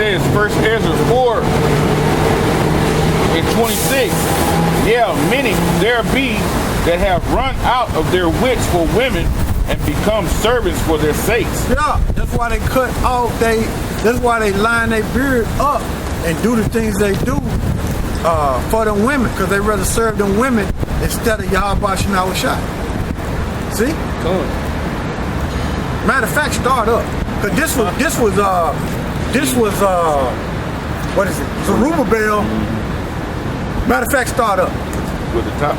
says, First Ezra 4 and 26. Yeah, many there be that have run out of their wits for women and become servants for their sakes. Yeah, that's why they cut off that's why they line their beard up and do the things they do for them women, because they rather serve them women instead of Yahweh Shah Shah. See? Cool. Matter of fact, start up. Cause this was what is it? Zerubbabel. Matter of fact, start up. With the top.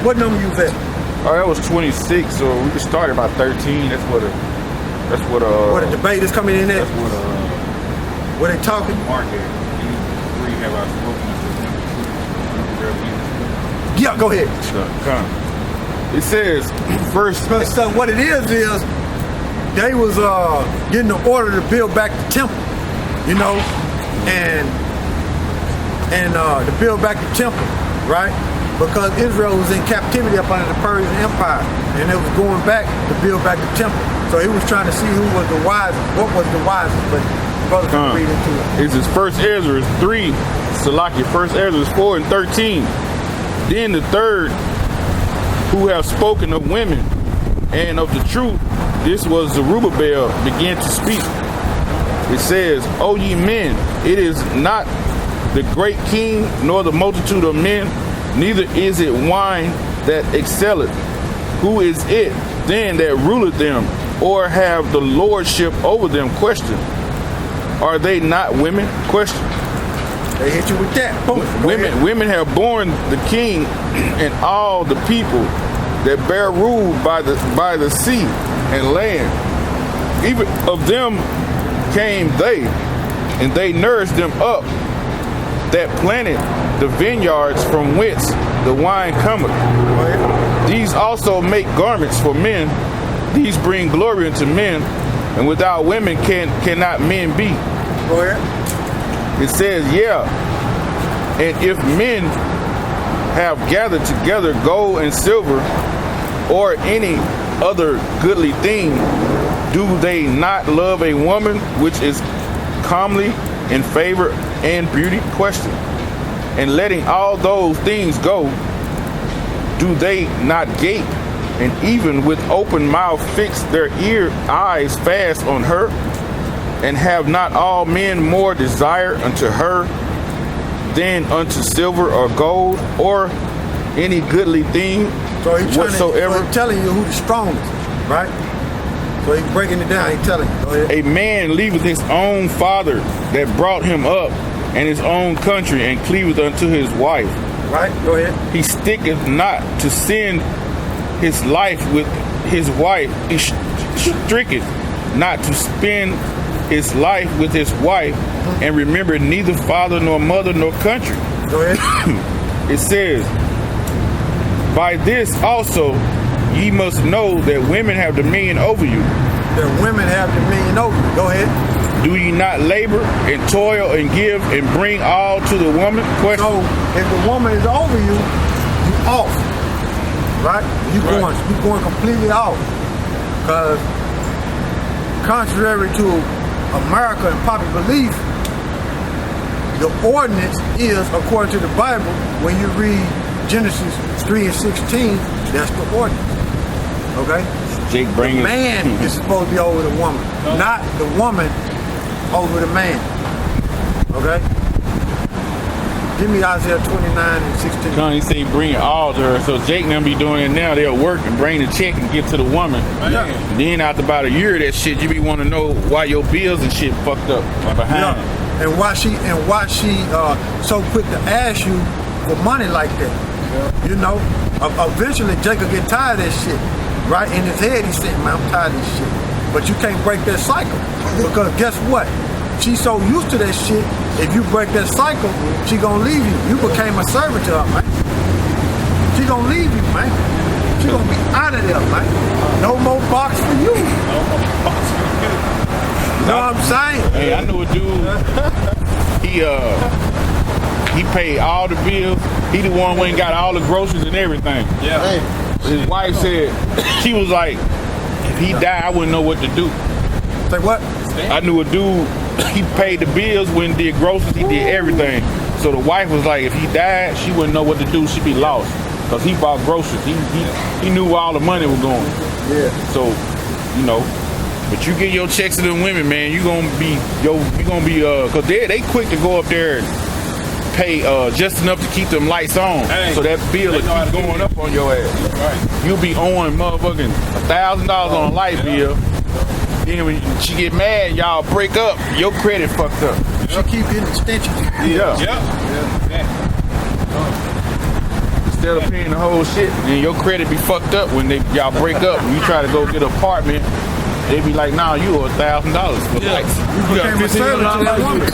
What number you at? Oh, that was 26, so we could start at about 13. That's what what a debate is coming in at? That's what they talking? Mark at. Have I spoken? Yeah, go ahead. It says first. So what it is they was getting the order to build back the temple, you know, and to build back the temple, right? Because Israel was in captivity up under the Persian Empire, and it was going back to build back the temple. So he was trying to see who was the wisest, what was the wisest, but brothers can read into it. This is First Ezra 3, Salaki, First Ezra 4 and 13. Then the third, who have spoken of women and of the truth, this was Zerubbabel, began to speak. It says, O ye men, it is not the great king, nor the multitude of men, neither is it wine that excelleth. Who is it then that ruleth them, or have the lordship over them? Question. Are they not women? Question. They hit you with that. Boom. Women have borne the king and all the people that bear rule by the sea and land. Even of them came they, and they nourished them up that planted the vineyards from whence the wine cometh. These also make garments for men. These bring glory unto men, and without women cannot men be. Go ahead. It says, yeah, and if men have gathered together gold and silver or any other goodly thing, do they not love a woman which is comely in favor and beauty? Question. And letting all those things go, do they not gape, and even with open mouth fix their eyes fast on her? And have not all men more desire unto her than unto silver or gold or any goodly thing whatsoever? He's telling you who's the strongest, right? So he's breaking it down. He's telling you. Go ahead. A man leaveth his own father that brought him up, and his own country, and cleaveth unto his wife. Right, go ahead. He sticketh not to send his life with his wife. He stricketh not to spend his life with his wife, and remember neither father nor mother nor country. Go ahead. It says, by this also ye must know that women have dominion over you. That women have dominion over you. Go ahead. Do ye not labor and toil and give and bring all to the woman? Question. So if the woman is over you, you off. Right? You going completely off. Because contrary to America and popular belief, the ordinance is, according to the Bible, when you read Genesis 3 and 16, that's the ordinance. Okay? Jake the man is supposed to be over the woman, not the woman over the man. Okay? Give me Isaiah 29 and 16. He say bring it all to her. So Jake and them be doing it now. They'll work and bring the check and give to the woman. Yeah. Then after about a year of that shit, you be want to know why your bills and shit fucked up behind. Yeah. And why she so quick to ask you for money like that. Yeah. You know? Eventually Jake will get tired of that shit. Right in his head he's saying, man, I'm tired of this shit. But you can't break that cycle. Because guess what? She's so used to that shit, if you break that cycle, she gonna leave you. You became a servant to her, man. She gonna leave you, man. She gonna be out of there, man. No more box for you. No more box for you. You know what I'm saying? Hey, I know a dude, he paid all the bills. He the one went and got all the groceries and everything. Yeah. Hey. His wife said, she was like, if he died, I wouldn't know what to do. Say what? I knew a dude, he paid the bills when he did groceries, he did everything. So the wife was like, if he died, she wouldn't know what to do, she'd be lost. Cause he bought groceries, he knew where all the money was going. Yeah. So, you know, but you get your checks to them women, man, you gonna be, cause they quick to go up there and pay just enough to keep them lights on. So that bill will keep going up on your ass. Right. You'll be owing motherfucking $1,000 on a light bill. Then when she get mad, y'all break up, your credit fucked up. She keep getting extensions. Yeah. Instead of paying the whole shit, then your credit be fucked up when y'all break up. When you try to go get an apartment, they be like, nah, you owe $1,000 for lights. You got $1,500 to that woman.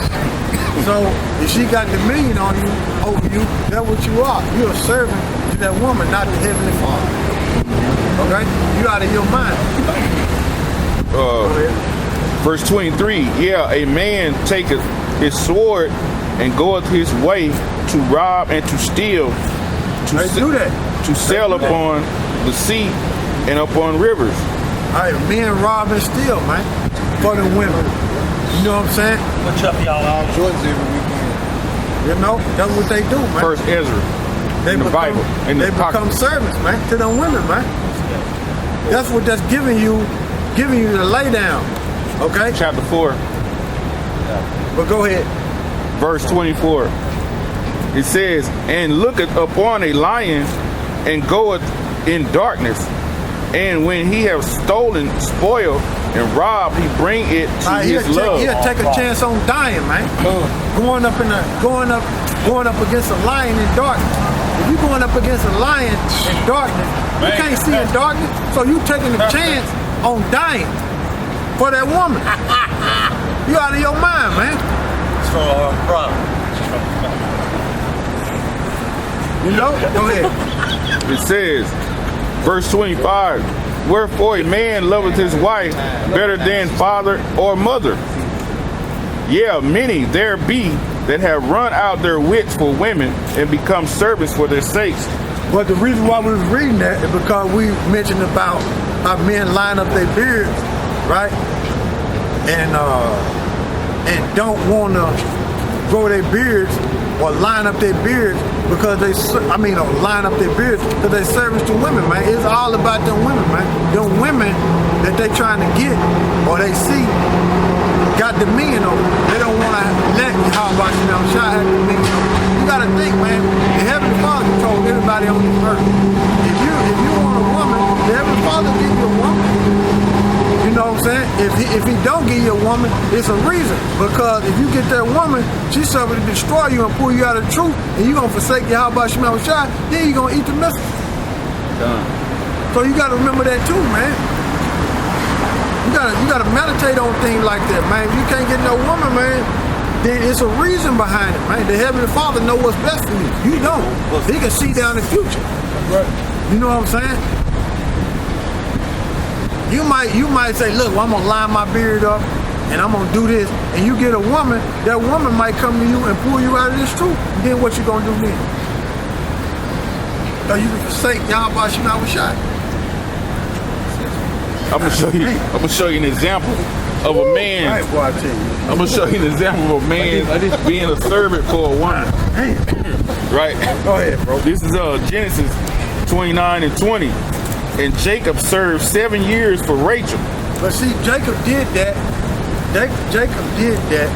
So if she got dominion on you, over you, that's what you are. You're a servant to that woman, not the heavenly Father. Okay? You out of your mind. Verse 23, yeah, a man taketh his sword and goeth his way to rob and to steal, to sail upon the sea and upon rivers. All right, men rob and steal, man, for the women. You know what I'm saying? What's up, y'all? All Jordans every weekend. You know, that's what they do, man. First Ezra, in the Bible, in the become servants, man, to them women, man. That's what that's giving you the lay down. Okay? Chapter 4. But go ahead. Verse 24. It says, and looketh upon a lion and goeth in darkness. And when he have stolen spoil and robbed, he bring it to his love. He'll take a chance on dying, man. Going up against a lion in darkness. If you're going up against a lion in darkness, you can't see in darkness, so you taking a chance on dying for that woman. You out of your mind, man. So, you know? Go ahead. It says, verse 25, wherefore a man loveth his wife better than father or mother. Yeah, many there be that have run out their wits for women and become servants for their sakes. But the reason why we was reading that is because we mentioned about how men line up their beards, right? And don't want to grow their beards or line up their beards because line up their beards because they service to women, man. It's all about them women, man. Them women that they trying to get or they see got dominion over. They don't want to let Shah have dominion over. You got to think, man. The Heavenly Father told everybody on this earth, if you want a woman, the Heavenly Father give you a woman. You know what I'm saying? If he don't give you a woman, it's a reason. Because if you get that woman, she's serving to destroy you and pull you out of the truth, and you're going to forsake your Shah, then you're going to eat the message. So you got to remember that too, man. You gotta meditate on things like that, man. If you can't get no woman, man, then it's a reason behind it, man. The Heavenly Father know what's best for you. You don't. He can see down the future. Right. You know what I'm saying? You might say, look, well, I'm gonna line my beard up and I'm gonna do this, and you get a woman, that woman might come to you and pull you out of this truth. Then what you gonna do then? So you can forsake Shah. I'm gonna show you an example of a man. I'm gonna show you an example of a man being a servant for a woman. Right? Go ahead, bro. This is Genesis 29 and 20. And Jacob served 7 years for Rachel. But see, Jacob did that. Jacob did that,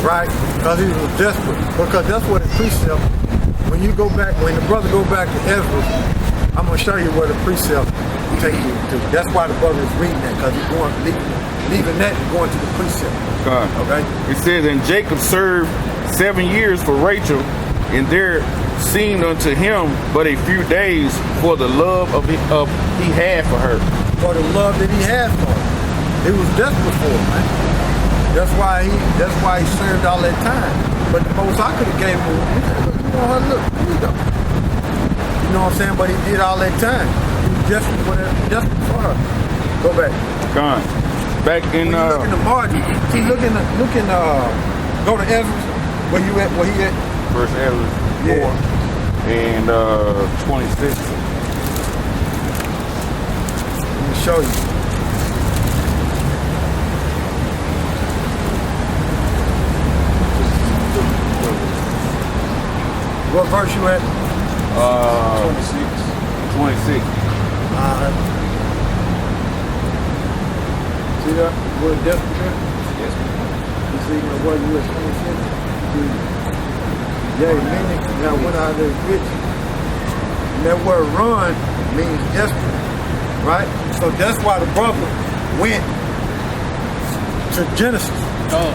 right? Because he was desperate. Because that's what the precept. When the brother go back to Ezra, I'm gonna show you where the precept take you to. That's why the brother is reading that, because he's leaving that and going to the precept. Okay? It says, and Jacob served 7 years for Rachel, and there seemed unto him but a few days for the love he had for her. For the love that he had for her. He was desperate for her, man. That's why he served all that time. But the most I could have gave him, he said, look, you want her, look, here you go. You know what I'm saying? But he did all that time. Desperate for her. Go back. Gone. Back in look in the margin. See, go to Ezra. Where he at? First Ezra 4 and 26. Let me show you. What verse you at? 26. See that? Word desperate? Yes. You see the word you at 26? Yeah, meaning now went out there rich. And that word run means desperate, right? So that's why the brother went to Genesis. Oh.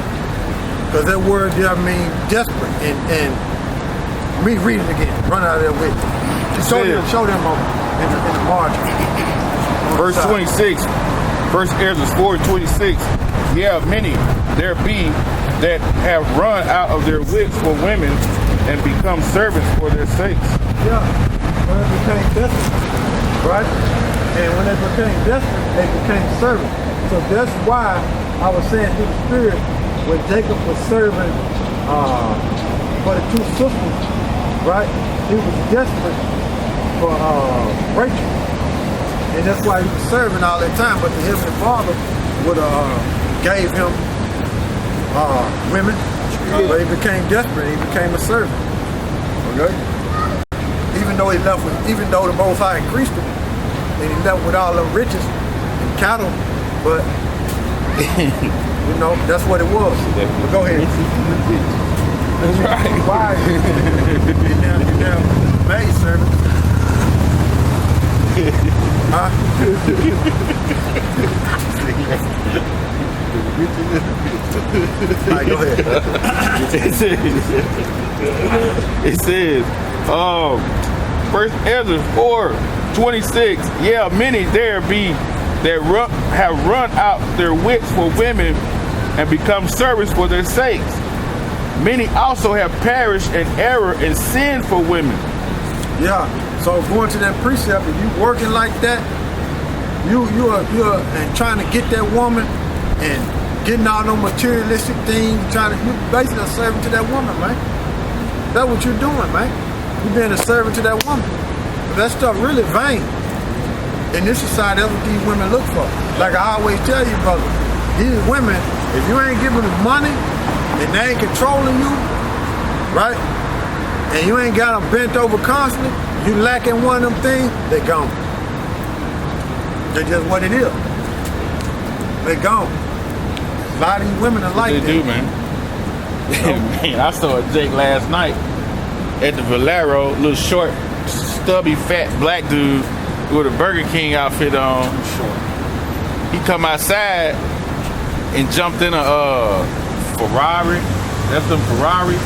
Because that word there means desperate. And me read it again. Run out of there with it. Show them over in the margin. Verse 26. First Ezra 4:26. Yeah, many there be that have run out of their wits for women and become servants for their sakes. Yeah, when they became desperate, right? And when they became desperate, they became servants. So that's why I was saying through the Spirit, when Jacob was serving for the two sisters, right? He was desperate for Rachel. And that's why he was serving all that time. But the Heavenly Father would gave him women. But he became desperate. He became a servant. Okay? Even though the Most High increased him, and he left with all the riches and cattle, but that's what it was. But go ahead. That's right. Why? You're now maid servant. Huh? All right, go ahead. It says, First Ezra 4:26. Yeah, many there be that have run out their wits for women and become servants for their sakes. Many also have perished in error and sin for women. Yeah. So going to that precept, if you working like that, you're and trying to get that woman and getting all those materialistic things, you basically a servant to that woman, man. That's what you're doing, man. You're being a servant to that woman. But that stuff really vain. In this society, that's what these women look for. Like I always tell you, brother, these women, if you ain't giving them money and they ain't controlling you, right? And you ain't got them bent over constantly, you lacking one of them things, they gone. That's just what it is. They gone. A lot of these women are like They that. do, man. Man, I saw Jake last night at the Valero, little short, stubby, fat black dude with a Burger King outfit on. He come outside and jumped in a Ferrari. That's a Ferrari.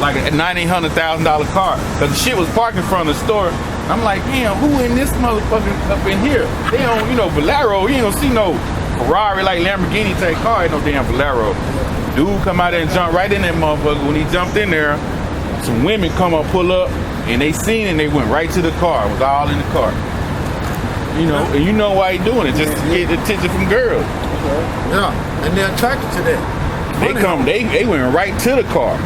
Like a $900,000 car. Cause the shit was parked in front of the store. I'm like, damn, who in this motherfucker up in here? They don't, Valero, you ain't gonna see no Ferrari like Lamborghini type car, ain't no damn Valero. Dude come out there and jump right in that motherfucker. When he jumped in there, some women come up, pull up, and they seen it and they went right to the car. It was all in the car. And you know why he doing it, just to get attention from girls. Yeah, and they're attracted to that. They went right to the car.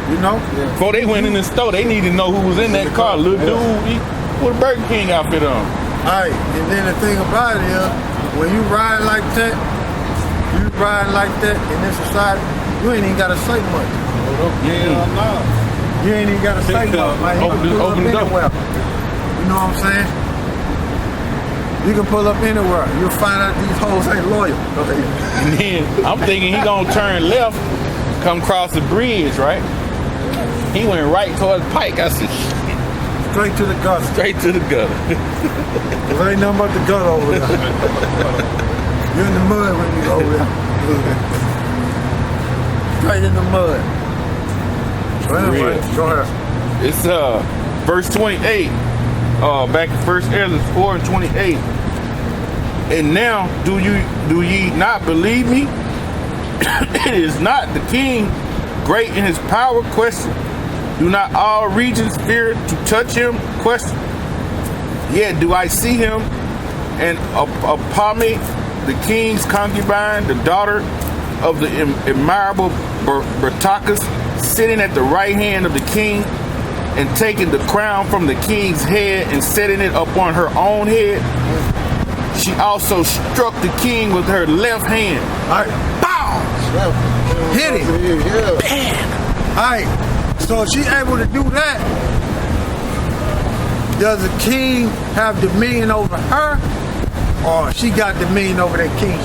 Before they went in the store, they needed to know who was in that car. Little dude, he put a Burger King outfit on. Alright, and then the thing about it is, when you ride like that in this society, you ain't even gotta say much. You ain't even gotta say much, man. You can pull up anywhere. You know what I'm saying? You can pull up anywhere. You'll find out these hoes ain't loyal. Go ahead. And then I'm thinking he gonna turn left, come across the bridge, right? He went right towards Pike. I said, shit. Straight to the gutter. Straight to the gutter. There ain't nothing but the gutter over there. You're in the mud when you go over there. Straight in the mud. So anyway, go ahead. It's verse 28. Back in First Ezra 4:28. And now do ye not believe me? It is not the king great in his power? Question. Do not all regions fear to touch him? Question. Yet do I see him and Apame, the king's concubine, the daughter of the admirable Bertacus, sitting at the right hand of the king and taking the crown from the king's head and setting it upon her own head. She also struck the king with her left hand. All right, bow! Hit him. All right, So if she able to do that, does the king have dominion over her, or she got dominion over that king?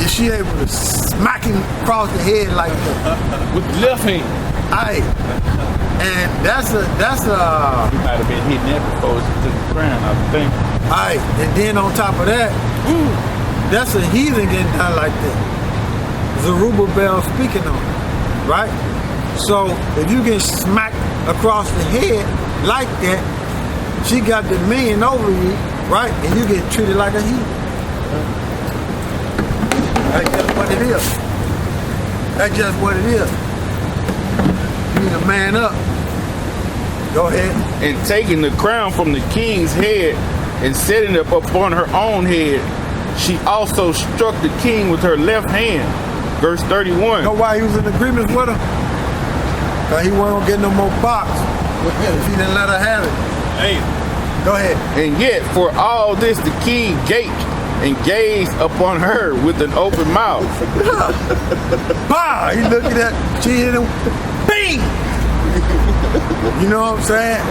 Is she able to smack him across the head like that? With the left hand. Aye. And that's a He might have been hitting that before she took the crown, I think. aye. And then on top of that, that's a heathen getting done like that. Zerubbabel speaking on it, right? So if you get smacked across the head like that, she got dominion over you, right? And you get treated like a heathen. That's just what it is. That's just what it is. You need to man up. Go ahead. And taking the crown from the king's head and setting it upon her own head, she also struck the king with her left hand. Verse 31. You know why he was in agreement with her? Because he wasn't going to get no more box if he didn't let her have it. Hey. Go ahead. And yet, for all this, the king gaped and gazed upon her with an open mouth. Bah! He looking at, she hit him, bing! You know what I'm saying?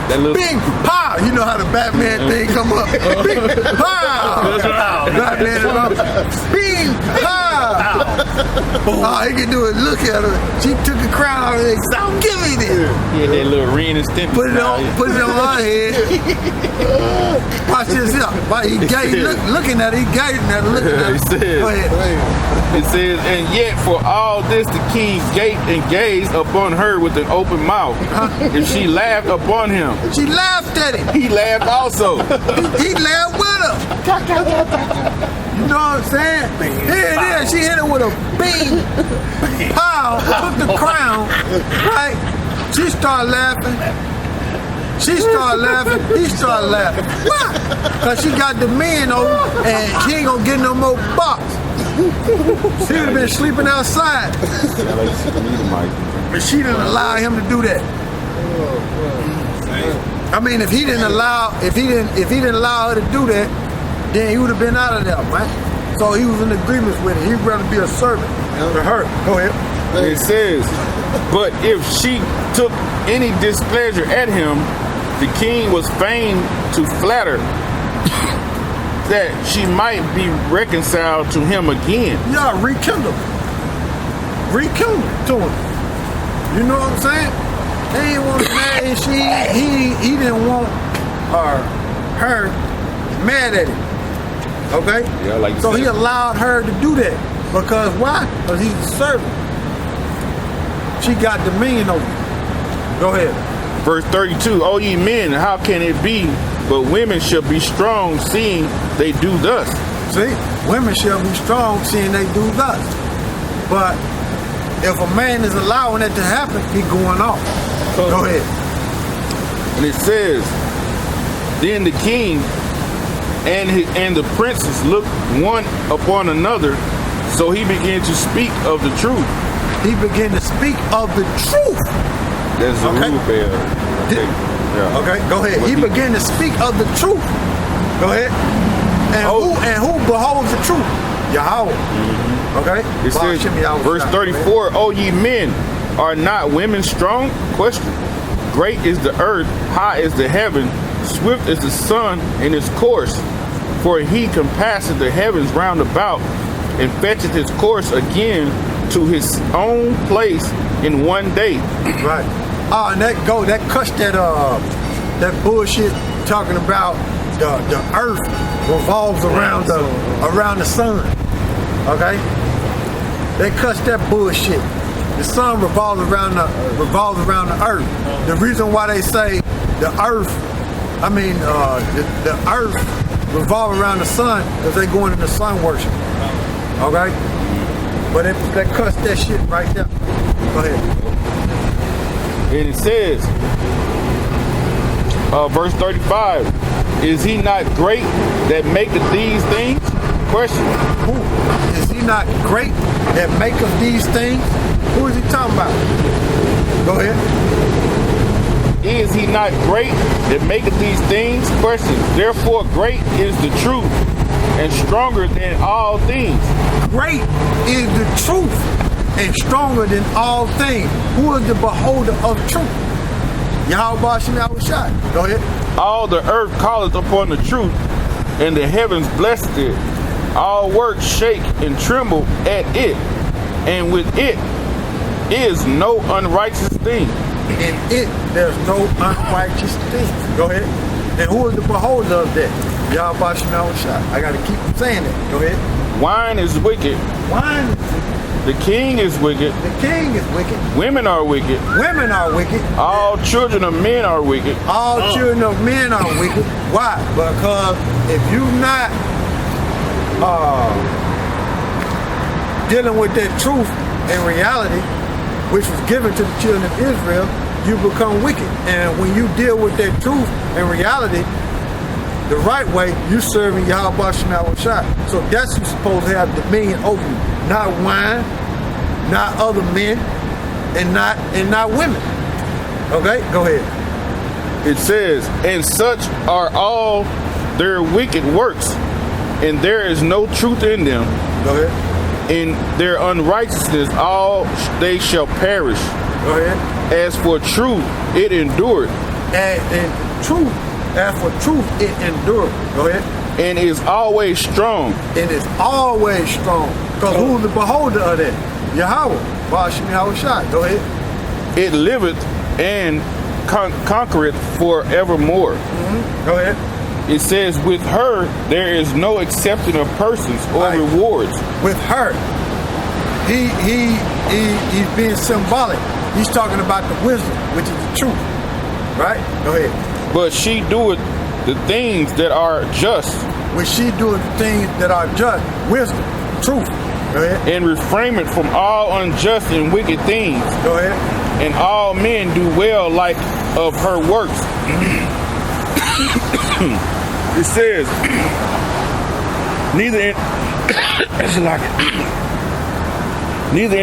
That little Bing! Pow! You know how the Batman thing come up. Bing! Pow! Batman come up. Bing! Pow! Oh, he can do it. Look at her. She took the crown out of her head. Stop, give me this. He had that little Ren and Stimpy. Put it on her head. Watch this out. He looking at it. He gazing at it. Looking at it. Go ahead. It says, and yet for all this the king gaped and gazed upon her with an open mouth. And she laughed upon him. She laughed at him. He laughed also. He laughed with her. You know what I'm saying? Here it is. She hit it with a bing. Pow. Took the crown. Right? She started laughing. She started laughing. He started laughing. Why? Because she got the men over and she ain't going to get no more box. She would have been sleeping outside. But she didn't allow him to do that. I mean, if he didn't allow her to do that, then he would have been out of there, man. So he was in agreement with it. He'd rather be a servant to her. Go ahead. It says, but if she took any displeasure at him, the king was fain to flatter that she might be reconciled to him again. Yeah, rekindle to him. You know what I'm saying? He didn't want to marry. He didn't want her mad at him. Okay? Yeah, like so he allowed her to do that. Because why? Because he's a servant. She got dominion over him. Go ahead. Verse 32, O ye men, how can it be but women shall be strong seeing they do thus? See? Women shall be strong seeing they do thus. But if a man is allowing that to happen, he going off. Go ahead. And it says, then the king and the princes looked one upon another, so he began to speak of the truth. He began to speak of the truth. That's Zerubbabel. Okay. Yeah. Okay, go ahead. He began to speak of the truth. Go ahead. And who beholds the truth? Yahweh. Mm-hmm. Okay. It says, verse 34, O ye men, are not women strong? Question. Great is the earth, high is the heaven, swift is the sun in its course. For he compasseth the heavens round about, and fetcheth his course again to his own place in one day. Right. And that cuts that bullshit talking about the earth revolves around the sun. Okay? They cuts that bullshit. The sun revolves around the earth. The reason why they say the earth revolve around the sun because they going into sun worship. Okay? But they cuts that shit right there. Go ahead. And it says, verse 35, is he not great that maketh these things? Question. Who? Is he not great that maketh these things? Who is he talking about? Go ahead. Is he not great that maketh these things? Question. Therefore great is the truth and stronger than all things. Great is the truth and stronger than all things. Who is the beholder of truth? Yahweh Bashim Yahushai. Go ahead. All the earth calleth upon the truth, and the heavens blessed it. All works shake and tremble at it, and with it is no unrighteous thing. In it, there's no unrighteous thing. Go ahead. And who is the beholder of that? Yahweh Bashim Yahushai. I got to keep saying that. Go ahead. Wine is wicked. Wine is wicked. The king is wicked. The king is wicked. Women are wicked. Women are wicked. All children of men are wicked. All children of men are wicked. Why? Because if you're not dealing with that truth and reality, which was given to the children of Israel, you become wicked. And when you deal with that truth and reality the right way, you serving Yahweh Bashim Yahushai. So that's who's supposed to have dominion over you. Not wine, not other men, and not women. Okay, go ahead. It says, and such are all their wicked works, and there is no truth in them. Go ahead. In their unrighteousness all they shall perish. Go ahead. As for truth, it endured. And truth, as for truth, it endured. Go ahead. And is always strong. It is always strong. Because who's the beholder of that? Yahweh. Bashim Yahushai. Go ahead. It liveth and conquereth forevermore. Go ahead. It says, with her there is no accepting of persons or rewards. With her, he's being symbolic. He's talking about the wisdom, which is the truth. Right? Go ahead. But she doeth the things that are just. When she doeth the things that are just, wisdom, truth. Go ahead. And refraineth from all unjust and wicked things. Go ahead. And all men do well like of her works. It says, neither in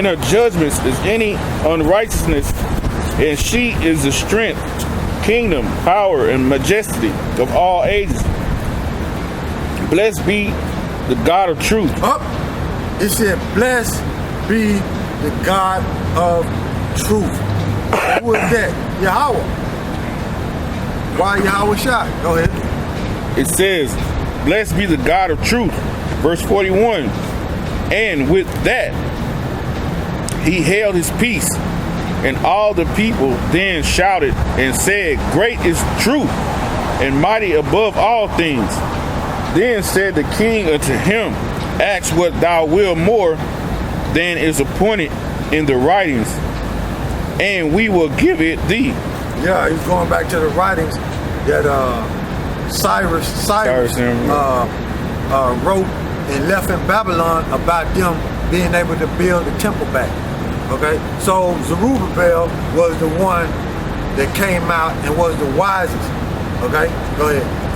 her judgments is any unrighteousness, and she is the strength, kingdom, power, and majesty of all ages. Blessed be the God of truth. It said, blessed be the God of truth. Who is that? Yahweh. Why Yahweh Shai? Go ahead. It says, blessed be the God of truth. Verse 41. And with that, he held his peace. And all the people then shouted and said, great is truth, and mighty above all things. Then said the king unto him, ask what thou wilt more than is appointed in the writings, and we will give it thee. Yeah, he's going back to the writings that Cyrus wrote and left in Babylon about them being able to build the temple back. Okay, so Zerubbabel was the one that came out and was the wisest. Okay, go ahead.